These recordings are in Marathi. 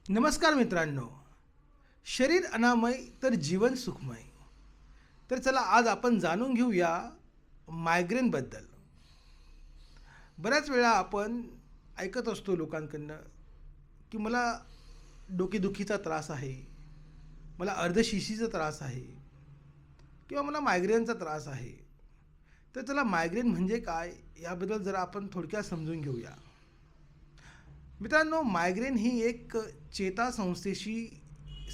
नमस्कार मित्रांनो. शरीर अनामय तर जीवन सुखमय. तर चला आज आपण जाणून घेऊया मायग्रेनबद्दल. बऱ्याच वेळा आपण ऐकत असतो लोकांकडनं की मला डोकेदुखीचा त्रास आहे, मला अर्धशिशीचा त्रास आहे किंवा मला मायग्रेनचा त्रास आहे. तर चला मायग्रेन म्हणजे काय याबद्दल जरा आपण थोडक्यात समजून घेऊया. मित्रांनो, मायग्रेन ही एक चेतासंस्थेशी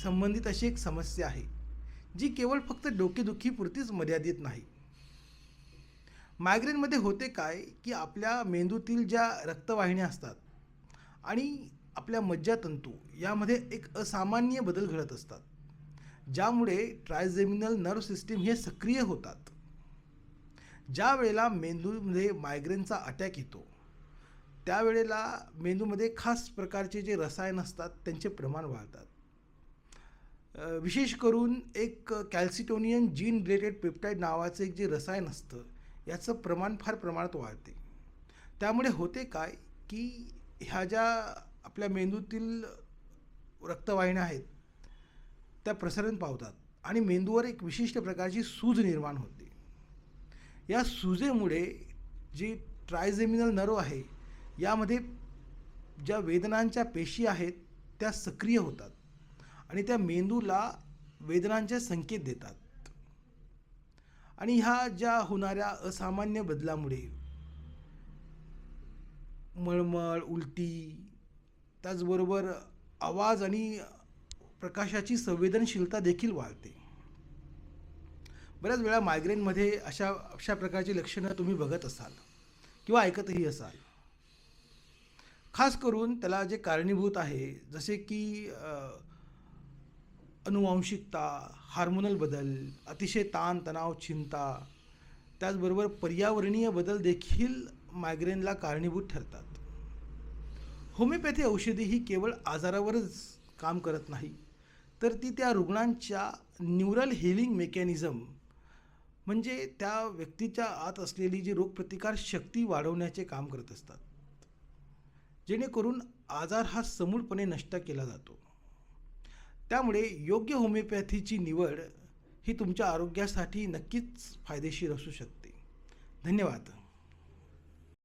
संबंधित अशी एक समस्या आहे, जी केवळ फक्त डोकेदुखीपुरतीच मर्यादित नाही. मायग्रेनमध्ये होते काय, की आपल्या मेंदूतील ज्या रक्तवाहिन्या असतात आणि आपल्या मज्जातंतू यामध्ये एक असामान्य बदल घडत असतात, ज्यामुळे ट्रायजेमिनल नर्व सिस्टीम हे सक्रिय होतात. ज्या वेळेला मेंदूमध्ये मायग्रेनचा अटॅक येतो, त्यावेळेला मेंदूमध्ये खास प्रकारचे जे रसायन असतात त्यांचे प्रमाण वाढतात. विशेष करून एक कॅल्सिटोनियन जीन रिलेटेड पेप्टाइड नावाचं एक जे रसायन असतं, याचं प्रमाण फार प्रमाणात वाढते. त्यामुळे होते काय, की ह्या ज्या आपल्या मेंदूतील रक्तवाहिन्या आहेत त्या प्रसरण पावतात आणि मेंदूवर एक विशिष्ट प्रकारची सूज निर्माण होते. या सुजेमुळे जी ट्रायजेमिनल नर्व आहे यामध्ये ज्या वेदनांच्या पेशी आहेत त्या सक्रिय होतात आणि त्या मेंदूला वेदनांचे संकेत देतात. आणि ह्या ज्या होणाऱ्या असामान्य बदलामुळे मळमळ, उलटी, त्याचबरोबर आवाज आणि प्रकाशाची संवेदनशीलता देखील वाढते. बऱ्याच वेळा मायग्रेनमध्ये अशा अशा प्रकारची लक्षणं तुम्ही बघत असाल किंवा ऐकतही असाल. खास करून त्याला जे कारणीभूत आहे, जसे की अनुवांशिकता, हार्मोनल बदल, अतिशय ताण तणाव, चिंता, त्याचबरोबर पर्यावरणीय बदल देखील मायग्रेनला कारणीभूत ठरतात. होमिओपॅथी औषधी ही केवळ आजारावरच काम करत नाही, तर ती त्या रुग्णांच्या न्यूरल हिलिंग मेकॅनिझम म्हणजे त्या व्यक्तीच्या आत असलेली जी रोगप्रतिकार शक्ती वाढवण्याचे काम करत असतात, जेणेकरून आजार हा समूळपणे नष्ट केला जातो. त्यामुळे योग्य होमिओपॅथीची निवड ही तुमच्या आरोग्यासाठी नक्कीच फायदेशीर असू शकते. धन्यवाद.